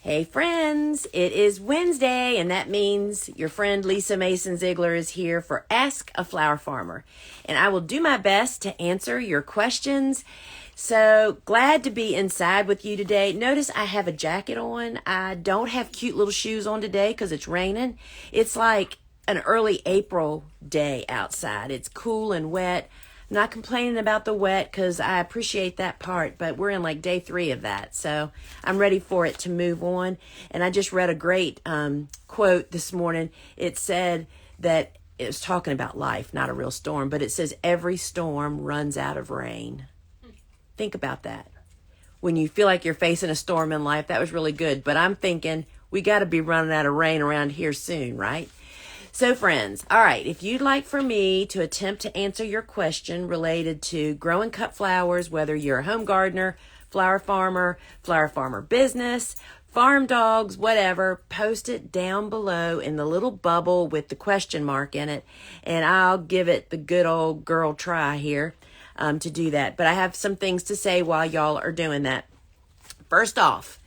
Hey friends, it is Wednesday, and that means your friend Lisa Mason Ziegler is here for Ask a Flower Farmer. And I will do my best to answer your questions. So glad to be inside with you today. Notice I have a jacket on. I don't have cute little shoes on today because it's raining. It's like an early April day outside. It's cool and wet. I'm not complaining about the wet because I appreciate that part, but we're in like day 3 of that. So I'm ready for it to move on. And I just read a great quote this morning. It said that it was talking about life, not a real storm, but it says every storm runs out of rain. Think about that. When you feel like you're facing a storm in life, that was really good. But I'm thinking we got to be running out of rain around here soon, right? So friends, all right, if you'd like for me to attempt to answer your question related to growing cut flowers, whether you're a home gardener, flower farmer business, farm dogs, whatever, post it down below in the little bubble with the question mark in it, and I'll give it the good old girl try here to do that. But I have some things to say while y'all are doing that. First off,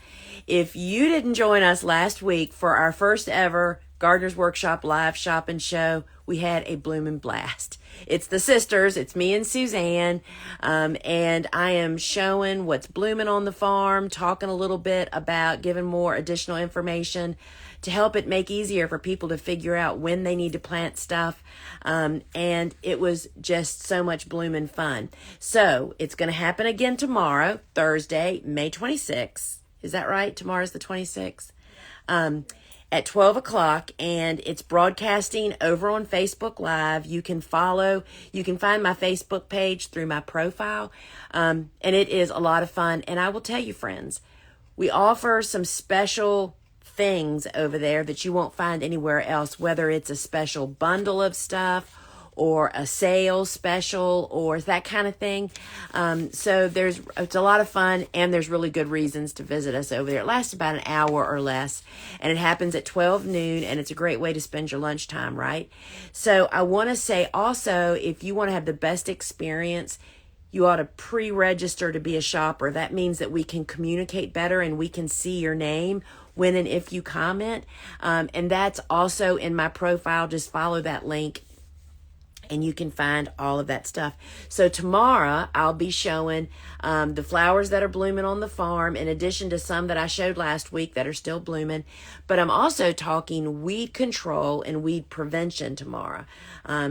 if you didn't join us last week for our first ever Gardener's Workshop live shop and show, we had a bloomin' blast. It's the sisters, it's me and Suzanne, and I am showing what's blooming on the farm, talking a little bit about giving more additional information to help it make easier for people to figure out when they need to plant stuff, and it was just so much bloomin' fun. So it's going to happen again tomorrow, Thursday, May 26th. Is that right? Tomorrow's the 26th. At 12 o'clock, and it's broadcasting over on Facebook Live. You can find my Facebook page through my profile, and it is a lot of fun. And I will tell you, friends, we offer some special things over there that you won't find anywhere else, whether it's a special bundle of stuff or a sale special or that kind of thing. So it's a lot of fun, and there's really good reasons to visit us over there. It lasts about an hour or less, and it happens at 12 noon, and it's a great way to spend your lunchtime, right? So I want to say also, if you want to have the best experience, you ought to pre-register to be a shopper. That means that we can communicate better and we can see your name when and if you comment. And that's also in my profile. Just follow that link and you can find all of that stuff. So tomorrow I'll be showing the flowers that are blooming on the farm, in addition to some that I showed last week that are still blooming. But I'm also talking weed control and weed prevention tomorrow.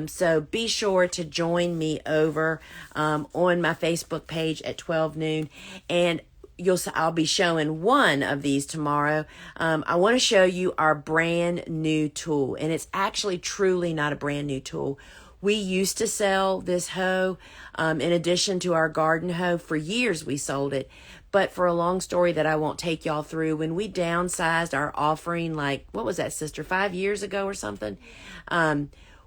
So be sure to join me over on my Facebook page at 12 noon. And I'll be showing one of these tomorrow. I want to show you our brand new tool, and it's actually truly not a brand new tool. We used to sell this hoe in addition to our garden hoe. For years we sold it, but for a long story that I won't take y'all through, when we downsized our offering, like, what was that, sister, 5 years ago or something,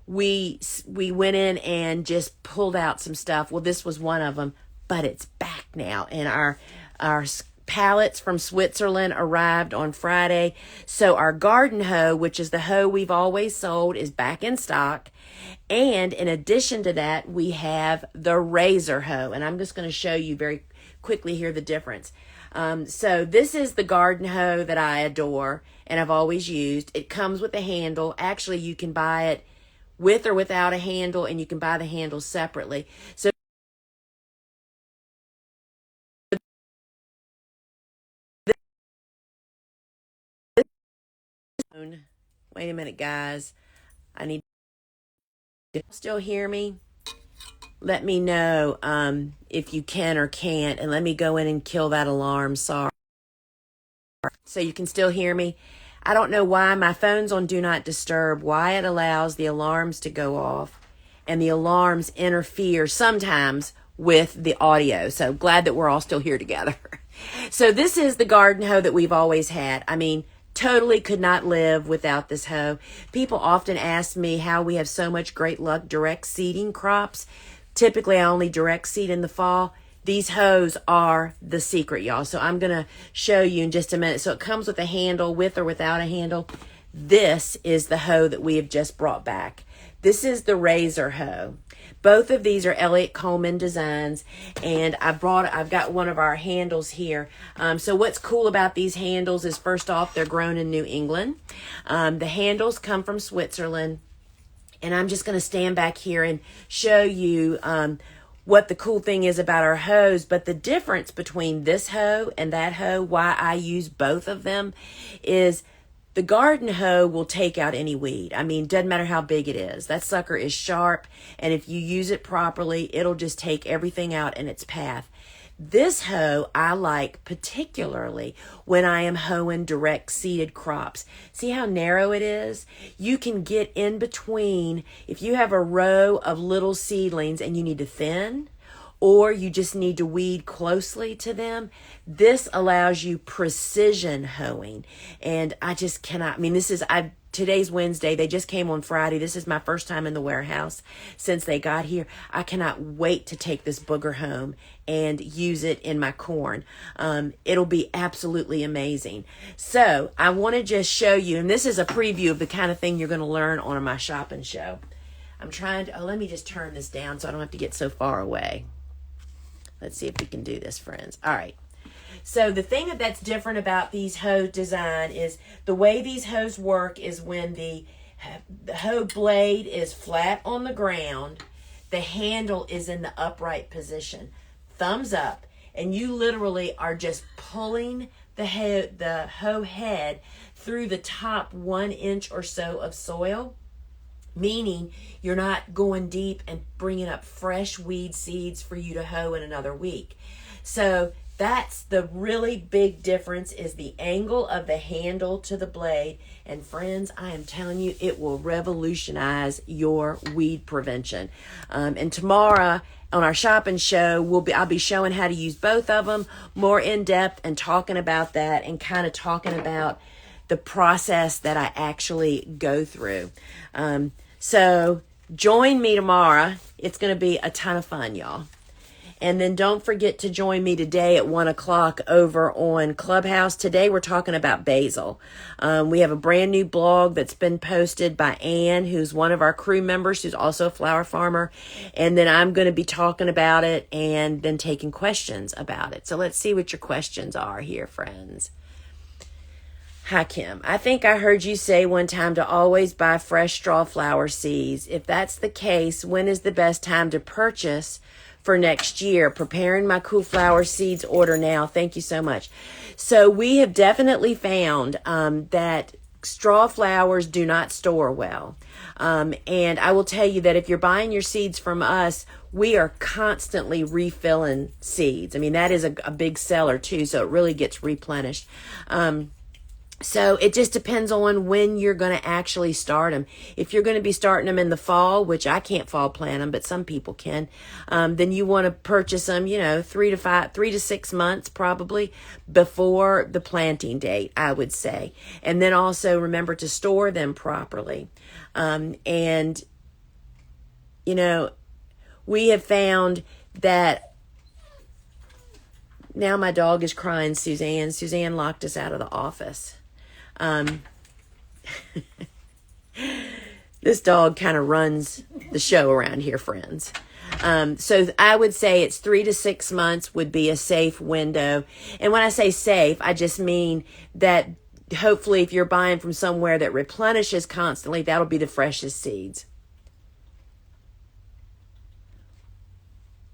we went in and just pulled out some stuff. Well, this was one of them, but it's back now, and our pallets from Switzerland arrived on Friday. So our garden hoe, which is the hoe we've always sold, is back in stock. And in addition to that, we have the razor hoe. And I'm just going to show you very quickly here the difference. So this is the garden hoe that I adore and I've always used. It comes with a handle. Actually, you can buy it with or without a handle, and you can buy the handle separately. So wait a minute, guys. I need to still hear me. Let me know if you can or can't, and let me go in and kill that alarm. Sorry. So you can still hear me. I don't know why my phone's on Do Not Disturb, why it allows the alarms to go off, and the alarms interfere sometimes with the audio. So glad that we're all still here together. So this is the garden hoe that we've always had. I mean, totally could not live without this hoe. People often ask me how we have so much great luck direct seeding crops. Typically, I only direct seed in the fall. These hoes are the secret, y'all. So I'm going to show you in just a minute. So it comes with a handle, with or without a handle. This is the hoe that we have just brought back. This is the razor hoe. Both of these are Elliott Coleman designs, and I've got one of our handles here. So what's cool about these handles is, first off, they're grown in New England. The handles come from Switzerland, and I'm just going to stand back here and show you what the cool thing is about our hoes. But the difference between this hoe and that hoe, why I use both of them, is the garden hoe will take out any weed. I mean, doesn't matter how big it is. That sucker is sharp, and if you use it properly, it'll just take everything out in its path. This hoe I like particularly when I am hoeing direct seeded crops. See how narrow it is? You can get in between. If you have a row of little seedlings and you need to thin, or you just need to weed closely to them, this allows you precision hoeing. And I just cannot, I mean, today's Wednesday. They just came on Friday. This is my first time in the warehouse since they got here. I cannot wait to take this booger home and use it in my corn. It'll be absolutely amazing. So I want to just show you, and this is a preview of the kind of thing you're going to learn on my shopping show. I'm trying to, let me just turn this down so I don't have to get so far away. Let's see if we can do this, friends. All right. So the thing that's different about these hoe design is the way these hoes work is when the hoe blade is flat on the ground, the handle is in the upright position, thumbs up, and you literally are just pulling the hoe head through the top 1 inch or so of soil, meaning you're not going deep and bringing up fresh weed seeds for you to hoe in another week. So that's the really big difference, is the angle of the handle to the blade. And friends, I am telling you, it will revolutionize your weed prevention. And tomorrow on our shopping show, I'll be showing how to use both of them more in depth and talking about that and kind of talking about the process that I actually go through. So join me tomorrow. It's going to be a ton of fun, y'all. And then don't forget to join me today at 1 o'clock over on Clubhouse. Today we're talking about basil. We have a brand new blog that's been posted by Ann, who's one of our crew members, who's also a flower farmer. And then I'm going to be talking about it and then taking questions about it. So let's see what your questions are here, friends. Hi, Kim. I think I heard you say one time to always buy fresh straw flower seeds. If that's the case, when is the best time to purchase for next year? Preparing my cool flower seeds order now. Thank you so much. So we have definitely found that straw flowers do not store well. And I will tell you that if you're buying your seeds from us, we are constantly refilling seeds. I mean, that is a big seller too, so it really gets replenished. So it just depends on when you're going to actually start them. If you're going to be starting them in the fall, which I can't fall plant them, but some people can, then you want to purchase them, 3 to 6 months probably before the planting date, I would say. And then also remember to store them properly. And we have found that now my dog is crying, Suzanne. Suzanne locked us out of the office. This dog kind of runs the show around here, friends. So I would say it's 3 to 6 months would be a safe window. And when I say safe, I just mean that hopefully if you're buying from somewhere that replenishes constantly, that'll be the freshest seeds.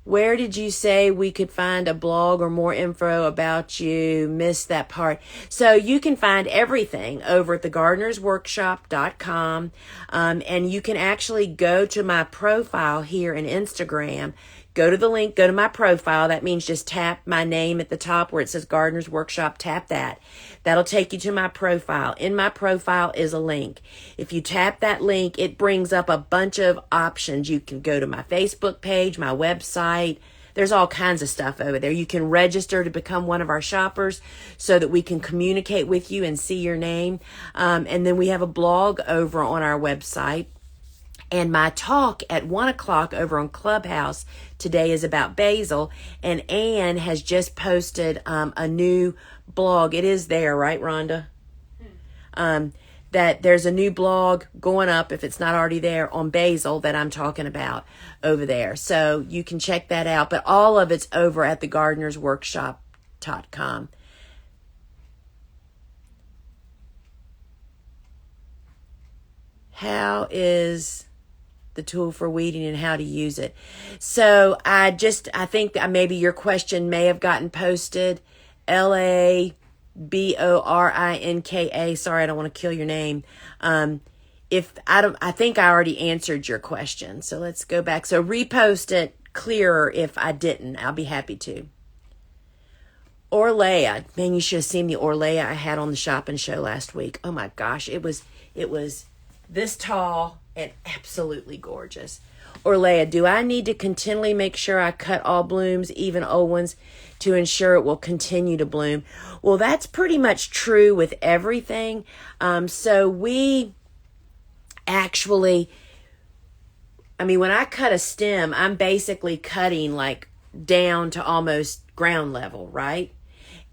Where did you say we could find a blog or more info about you? Missed that part. So you can find everything over at thegardenersworkshop.com. And you can actually go to my profile here in Instagram. Go to the link, go to my profile. That means just tap my name at the top where it says Gardener's Workshop. Tap that. That'll take you to my profile. In my profile is a link. If you tap that link, it brings up a bunch of options. You can go to my Facebook page, my website. There's all kinds of stuff over there. You can register to become one of our shoppers so that we can communicate with you and see your name. And then we have a blog over on our website. And my talk at 1 o'clock over on Clubhouse today is about basil. And Ann has just posted a new blog. It is there, right, Rhonda? that there's a new blog going up, if it's not already there, on basil that I'm talking about over there. So you can check that out. But all of it's over at thegardenersworkshop.com. How is the tool for weeding and how to use it? So I think maybe your question may have gotten posted. LABORINKA. Sorry, I don't want to kill your name. I think I already answered your question. So let's go back. So repost it clearer if I didn't. I'll be happy to. Orlea. Man, you should have seen the Orlea I had on the shopping show last week. Oh my gosh, it was this tall and absolutely gorgeous. Orlea, do I need to continually make sure I cut all blooms, even old ones, to ensure it will continue to bloom? Well, that's pretty much true with everything. So we actually, when I cut a stem, I'm basically cutting like down to almost ground level, right?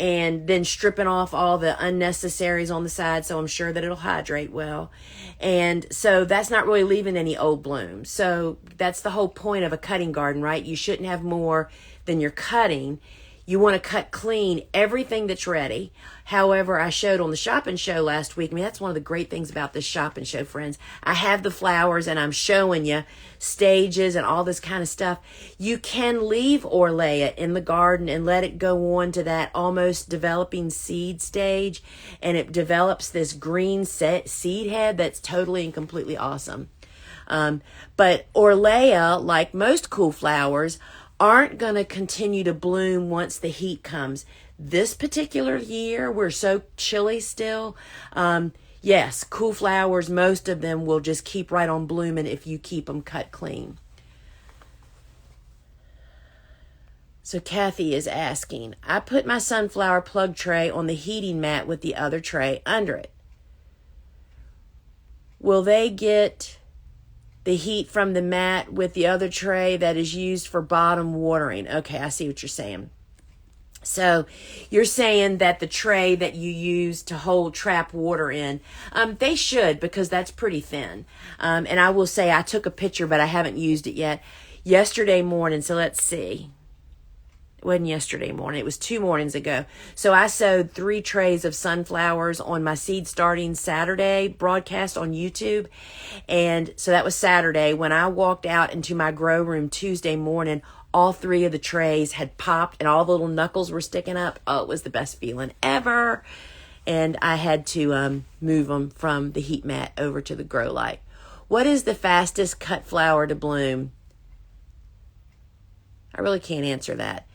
And then stripping off all the unnecessaries on the side, so I'm sure that it'll hydrate well. And so that's not really leaving any old blooms. So that's the whole point of a cutting garden, right? You shouldn't have more than you're cutting. You want to cut clean everything that's ready. However, I showed on the shopping show last week, that's one of the great things about this shopping show, friends. I have the flowers and I'm showing you stages and all this kind of stuff. You can leave Orlea in the garden and let it go on to that almost developing seed stage, and it develops this green seed head that's totally and completely awesome. But Orlea, like most cool flowers, aren't going to continue to bloom once the heat comes. This particular year, we're so chilly still. Yes, cool flowers, most of them will just keep right on blooming if you keep them cut clean. So Kathy is asking, I put my sunflower plug tray on the heating mat with the other tray under it. Will they get the heat from the mat with the other tray that is used for bottom watering? Okay, I see what you're saying. So you're saying that the tray that you use to hold trap water in, they should, because that's pretty thin. And I will say I took a picture, but I haven't used it yet. Yesterday morning, so let's see. It wasn't yesterday morning. It was 2 mornings ago. So I sowed 3 trays of sunflowers on my seed starting Saturday broadcast on YouTube. And so that was Saturday. When I walked out into my grow room Tuesday morning, all 3 of the trays had popped and all the little knuckles were sticking up. Oh, it was the best feeling ever. And I had to move them from the heat mat over to the grow light. What is the fastest cut flower to bloom? I really can't answer that.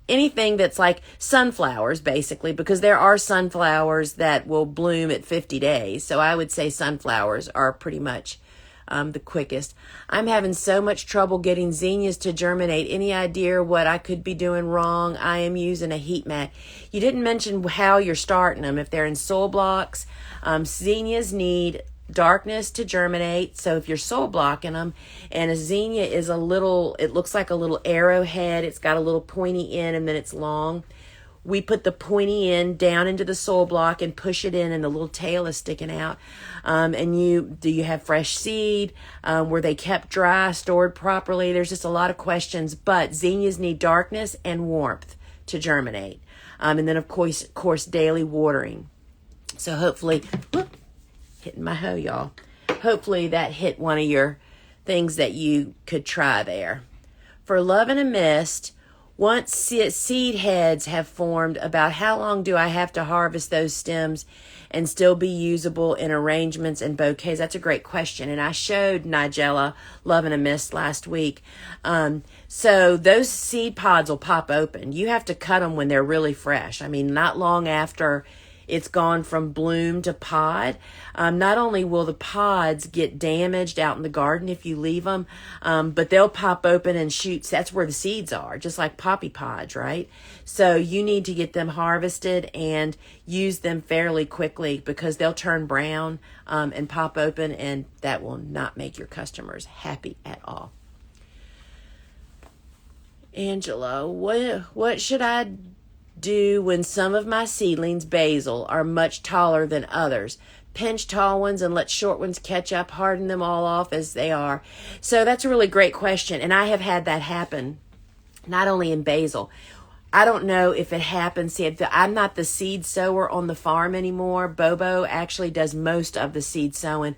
Anything that's like sunflowers, basically, because there are sunflowers that will bloom at 50 days. So I would say sunflowers are pretty much the quickest. I'm having so much trouble getting zinnias to germinate. Any idea what I could be doing wrong? I am using a heat mat. You didn't mention how you're starting them. If they're in soil blocks, zinnias need darkness to germinate. So if you're soil blocking them, and a zinnia is it looks like a little arrowhead. It's got a little pointy end and then it's long. We put the pointy end down into the soil block and push it in, and the little tail is sticking out. And do you have fresh seed? Were they kept dry, stored properly? There's just a lot of questions, but zinnias need darkness and warmth to germinate. And then of course, daily watering. So hopefully, hitting my hoe, y'all. Hopefully that hit one of your things that you could try there. For Love in a Mist, once seed heads have formed, about how long do I have to harvest those stems and still be usable in arrangements and bouquets? That's a great question. And I showed Nigella Love in a Mist last week. So those seed pods will pop open. You have to cut them when they're really fresh. Not long after it's gone from bloom to pod. Not only will the pods get damaged out in the garden if you leave them, but they'll pop open and shoot. That's where the seeds are, just like poppy pods, right? So you need to get them harvested and use them fairly quickly, because they'll turn brown and pop open, and that will not make your customers happy at all. Angela, what should I do when some of my seedlings, basil, are much taller than others? Pinch tall ones and let short ones catch up, harden them all off as they are. So that's a really great question, and I have had that happen, not only in basil. I don't know if it happens. See, I'm not the seed sower on the farm anymore. Bobo actually does most of the seed sowing.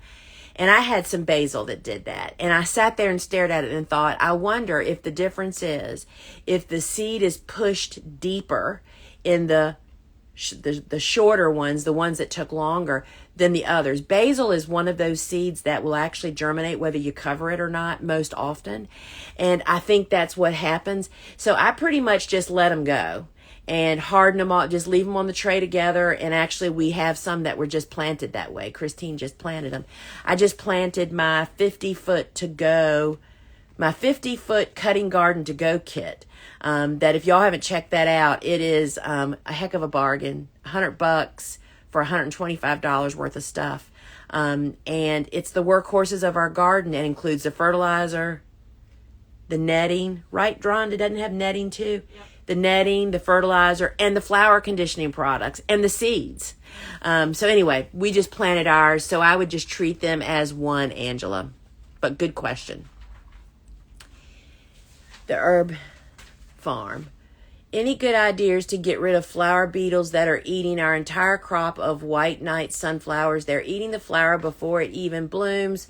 And I had some basil that did that. And I sat there and stared at it and thought, I wonder if the difference is if the seed is pushed deeper in the shorter ones, the ones that took longer than the others. Basil is one of those seeds that will actually germinate whether you cover it or not most often. And I think that's what happens. So I pretty much just let them go and harden them all, just leave them on the tray together. And actually we have some that were just planted that way. Christine just planted them. I just planted my 50-foot cutting garden to go kit. That if y'all haven't checked that out, it is a heck of a bargain. $100 for $125 worth of stuff. And it's the workhorses of our garden. It includes the fertilizer, the netting, right, Dron? It doesn't have netting too? Yep. The netting, the fertilizer, and the flower conditioning products, and the seeds. So anyway, we just planted ours, so I would just treat them as one, Angela. But good question. The herb farm. Any good ideas to get rid of flower beetles that are eating our entire crop of white night sunflowers? They're eating the flower before it even blooms.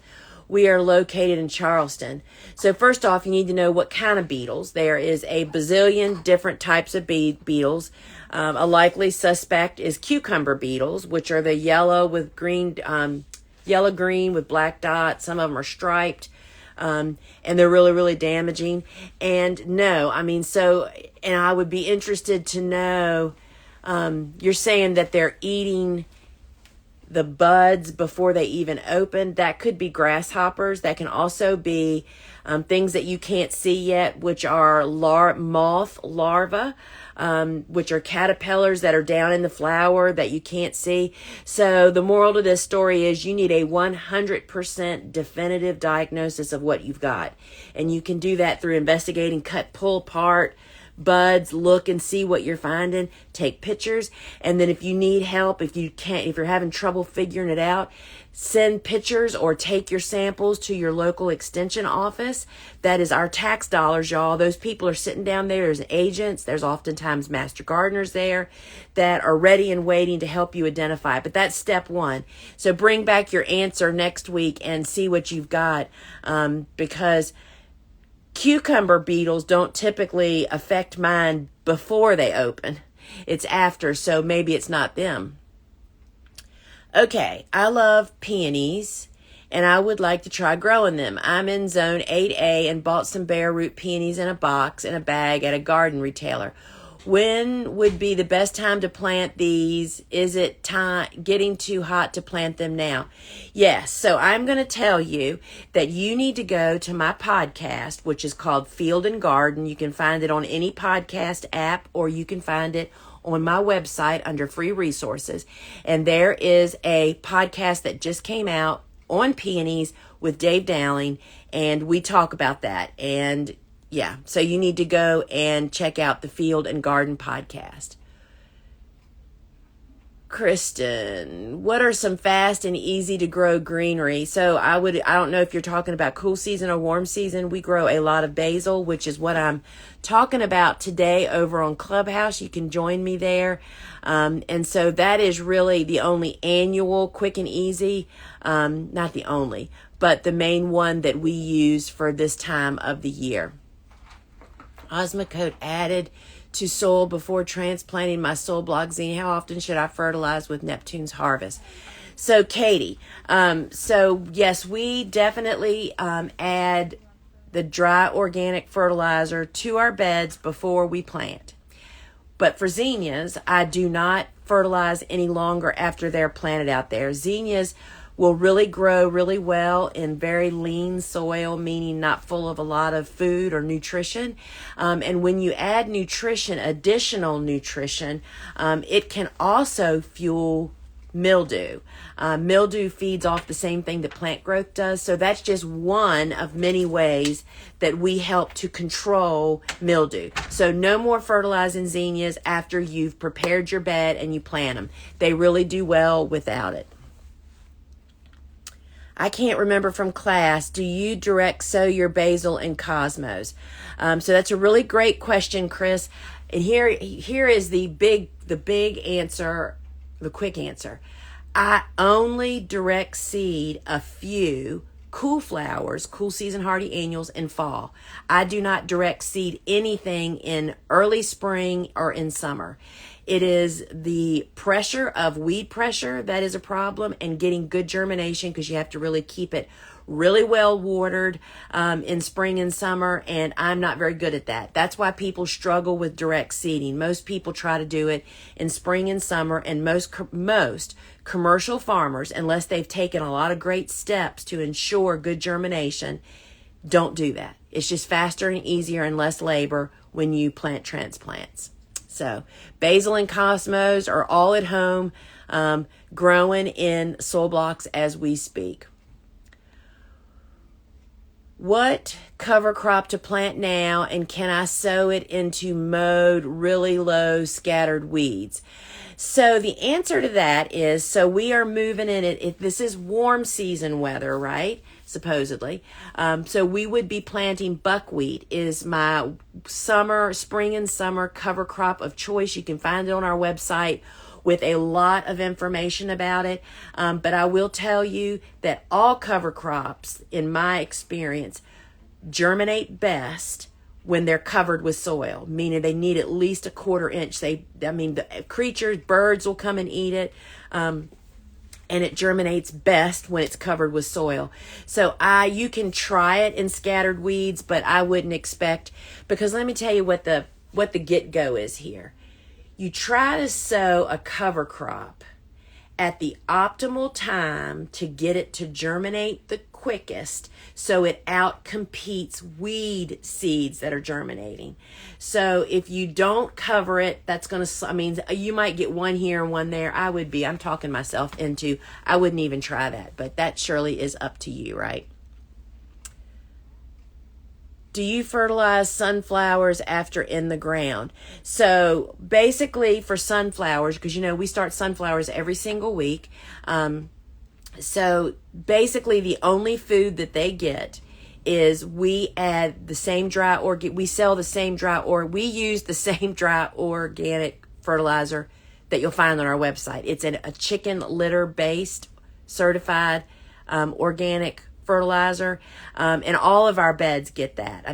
We are located in Charleston. So first off, you need to know what kind of beetles. There is a bazillion different types of beetles. A likely suspect is cucumber beetles, which are the yellow-green with black dots. Some of them are striped. And they're really, really damaging. And no, and I would be interested to know, you're saying that they're eating the buds before they even open. That could be grasshoppers. That can also be things that you can't see yet, which are moth larvae, which are caterpillars that are down in the flower that you can't see. So the moral to this story is you need a 100% definitive diagnosis of what you've got. And you can do that through investigating, cut, pull apart buds, look and see what you're finding, take pictures. And then if you need help, if you're having trouble figuring it out, send pictures or take your samples to your local extension office. That is our tax dollars, y'all. Those people are sitting down there. There's agents. There's oftentimes master gardeners there that are ready and waiting to help you identify. But that's step one. So bring back your answer next week and see what you've got, because cucumber beetles don't typically affect mine before they open. It's after, so maybe it's not them. Okay, I love peonies, and I would like to try growing them. I'm in zone 8A and bought some bare root peonies in a bag at a garden retailer. When would be the best time to plant these? Is it getting too hot to plant them now? Yes. So I'm going to tell you that you need to go to my podcast, which is called Field and Garden. You can find it on any podcast app, or you can find it on my website under free resources. And there is a podcast that just came out on peonies with Dave Dowling, and we talk about that. And yeah, so you need to go and check out the Field and Garden podcast. Kristen, what are some fast and easy to grow greenery? So I don't know if you're talking about cool season or warm season. We grow a lot of basil, which is what I'm talking about today over on Clubhouse. You can join me there. And so that is really the only annual quick and easy, not the only, but the main one that we use for this time of the year. Osmocote added to soil before transplanting my soil block zinnia. How often should I fertilize with Neptune's harvest? So Katie, so yes, we definitely add the dry organic fertilizer to our beds before we plant. But for zinnias, I do not fertilize any longer after they're planted out there. Zinnias will really grow really well in very lean soil, meaning not full of a lot of food or nutrition. And when you add nutrition, additional nutrition, it can also fuel mildew. Mildew feeds off the same thing that plant growth does. So that's just one of many ways that we help to control mildew. So no more fertilizing zinnias after you've prepared your bed and you plant them. They really do well without it. I can't remember from class, do you direct sow your basil and cosmos? So that's a really great question, Chris. And here is the big answer, the quick answer. I only direct seed a few cool flowers, cool season hardy annuals in fall. I do not direct seed anything in early spring or in summer. It is the pressure of weed pressure that is a problem, and getting good germination, because you have to really keep it really well watered in spring and summer, and I'm not very good at that. That's why people struggle with direct seeding. Most people try to do it in spring and summer, and most commercial farmers, unless they've taken a lot of great steps to ensure good germination, don't do that. It's just faster and easier and less labor when you plant transplants. So basil and cosmos are all at home, growing in soil blocks as we speak. What cover crop to plant now, and can I sow it into mowed, really low scattered weeds? So the answer to that is, so we are moving in it. This is warm season weather, right? Supposedly. So we would be planting buckwheat is my spring and summer cover crop of choice. You can find it on our website with a lot of information about it. But I will tell you that all cover crops, in my experience, germinate best when they're covered with soil, meaning they need at least a 1/4 inch. The creatures, birds will come and eat it. And it germinates best when it's covered with soil. So you can try it in scattered weeds, but I wouldn't expect, because let me tell you what the get-go is here. You try to sow a cover crop at the optimal time to get it to germinate the quickest, so it outcompetes weed seeds that are germinating. So if you don't cover it, that's going to, you might get one here and one there. I'm talking myself into, I wouldn't even try that, but that surely is up to you, right? Do you fertilize sunflowers after in the ground? So basically for sunflowers, because we start sunflowers every single week. So basically the only food that they get is we add the same we sell the same we use the same dry organic fertilizer that you'll find on our website. It's a chicken litter based certified organic fertilizer, and all of our beds get that.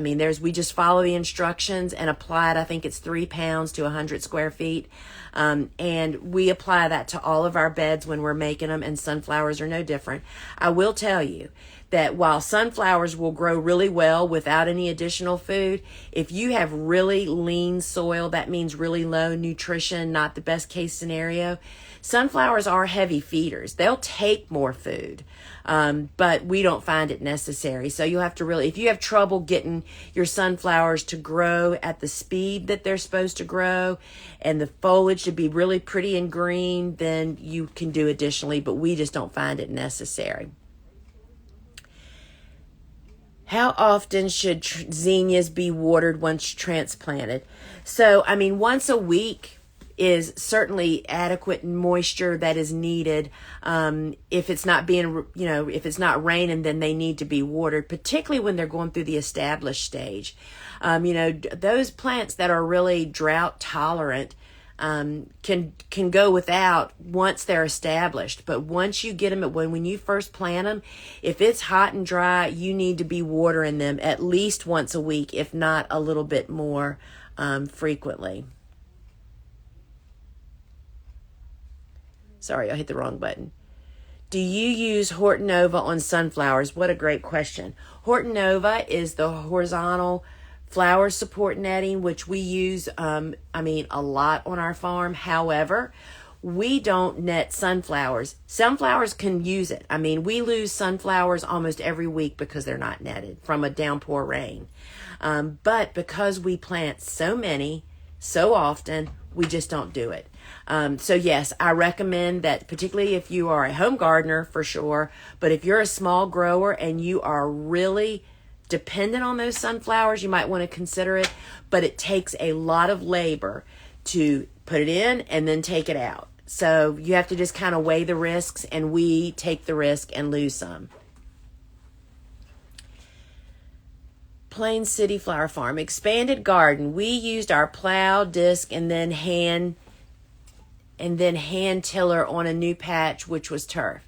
We just follow the instructions and apply it. I think it's 3 pounds to 100 square feet. And we apply that to all of our beds when we're making them, and sunflowers are no different. I will tell you that while sunflowers will grow really well without any additional food, if you have really lean soil, that means really low nutrition, not the best case scenario. Sunflowers are heavy feeders. They'll take more food, but we don't find it necessary. So you'll have to really, if you have trouble getting your sunflowers to grow at the speed that they're supposed to grow and the foliage to be really pretty and green, then you can do additionally, but we just don't find it necessary. How often should zinnias be watered once transplanted? So, once a week is certainly adequate moisture that is needed. If it's not if it's not raining, then they need to be watered, particularly when they're going through the established stage. Those plants that are really drought tolerant can go without once they're established. But once you get them, when you first plant them, if it's hot and dry, you need to be watering them at least once a week, if not a little bit more frequently. Sorry, I hit the wrong button. Do you use Horton Nova on sunflowers? What a great question. Horton Nova is the horizontal flower support netting, which we use, a lot on our farm. However, we don't net sunflowers. Sunflowers can use it. We lose sunflowers almost every week because they're not netted from a downpour rain. But because we plant so many so often, we just don't do it. So yes, I recommend that, particularly if you are a home gardener for sure, but if you're a small grower and you are really dependent on those sunflowers, you might want to consider it, but it takes a lot of labor to put it in and then take it out. So you have to just kind of weigh the risks, and we take the risk and lose some. Plain City Flower Farm, expanded garden. We used our plow, disc, and then hand tiller on a new patch, which was turf.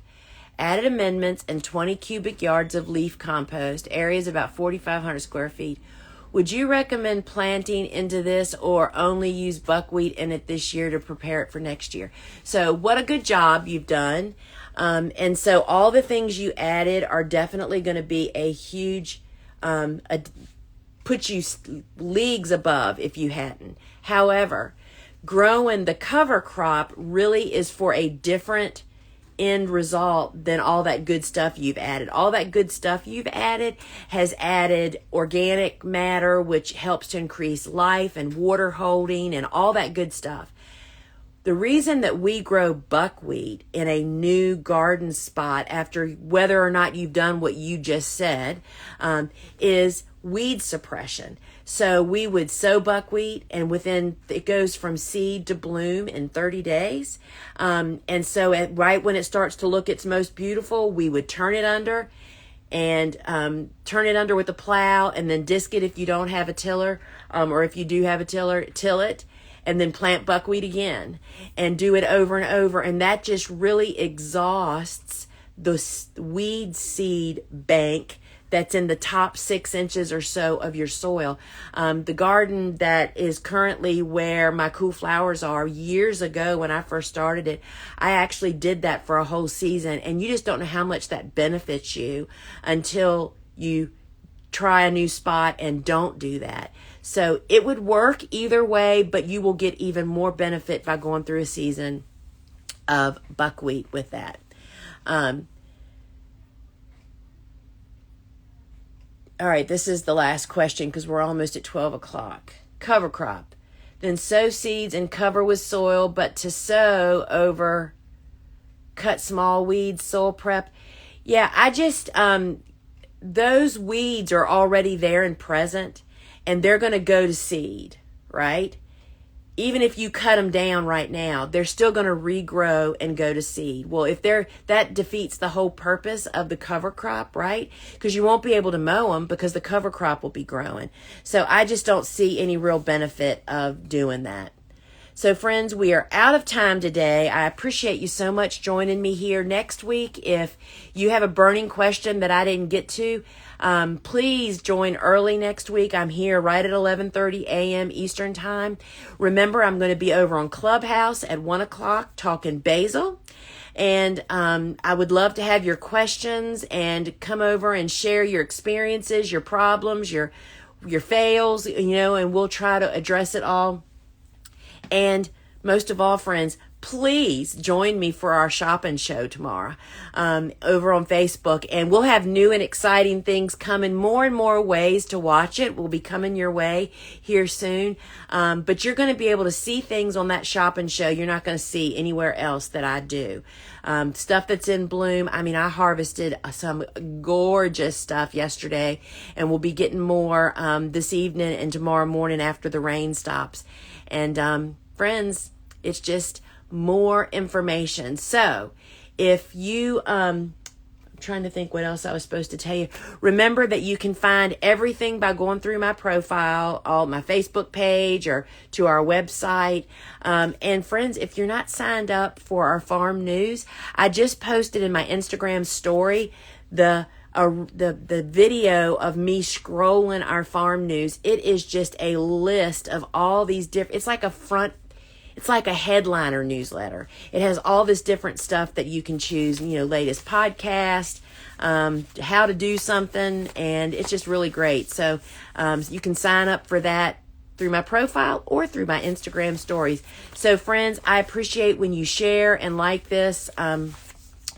Added amendments and 20 cubic yards of leaf compost. Areas about 4,500 square feet. Would you recommend planting into this or only use buckwheat in it this year to prepare it for next year? So what a good job you've done. And so all the things you added are definitely going to be a huge, put you leagues above if you hadn't. However, growing the cover crop really is for a different end result than all that good stuff you've added. All that good stuff you've added has added organic matter, which helps to increase life and water holding and all that good stuff. The reason that we grow buckwheat in a new garden spot, after whether or not you've done what you just said, is weed suppression. So we would sow buckwheat, and it goes from seed to bloom in 30 days. And so right when it starts to look its most beautiful, we would turn it under with a plow, and then disc it if you don't have a tiller, or if you do have a tiller, till it, and then plant buckwheat again and do it over and over. And that just really exhausts the weed seed bank that's in the top 6 inches or so of your soil. The garden that is currently where my cool flowers are, years ago when I first started it, I actually did that for a whole season, and you just don't know how much that benefits you until you try a new spot and don't do that. So it would work either way, but you will get even more benefit by going through a season of buckwheat with that. All right, this is the last question because we're almost at 12 o'clock. Cover crop. Then sow seeds and cover with soil, but to sow over cut small weeds, soil prep. Yeah, I just, those weeds are already there and present, and they're going to go to seed, right? Even if you cut them down right now, they're still going to regrow and go to seed. Well, that defeats the whole purpose of the cover crop, right? Because you won't be able to mow them because the cover crop will be growing. So I just don't see any real benefit of doing that. So friends, we are out of time today. I appreciate you so much joining me here. Next week, if you have a burning question that I didn't get to, please join early next week. I'm here right at 11:30 a.m. Eastern Time. Remember, I'm going to be over on Clubhouse at 1 o'clock talking basil. And I would love to have your questions and come over and share your experiences, your problems, your fails, and we'll try to address it all. And most of all, friends, please join me for our shopping show tomorrow over on Facebook. And we'll have new and exciting things coming, more and more ways to watch it will be coming your way here soon. But you're going to be able to see things on that shopping show you're not going to see anywhere else that I do. Stuff that's in bloom. I mean, I harvested some gorgeous stuff yesterday, and we'll be getting more this evening and tomorrow morning after the rain stops. And friends, it's just more information. So if you, I'm trying to think what else I was supposed to tell you. Remember that you can find everything by going through my profile, my Facebook page, or to our website. And friends, if you're not signed up for our farm news, I just posted in my Instagram story the video of me scrolling our farm news. It is just a list of all these different, it's like a headliner newsletter. It has all this different stuff that you can choose, latest podcast, how to do something, and it's just really great. So you can sign up for that through my profile or through my Instagram stories. So friends, I appreciate when you share and like this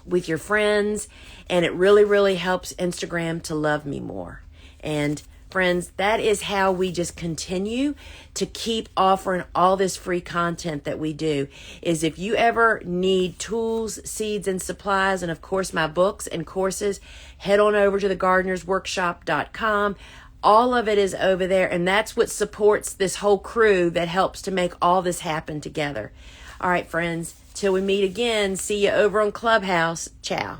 with your friends, and it really, really helps Instagram to love me more. And Friends, that is how we just continue to keep offering all this free content that we do. Is if you ever need tools, seeds, and supplies, and of course my books and courses, head on over to thegardenersworkshop.com. All of it is over there, and that's what supports this whole crew that helps to make all this happen together. All right, friends, till we meet again, see you over on Clubhouse. Ciao.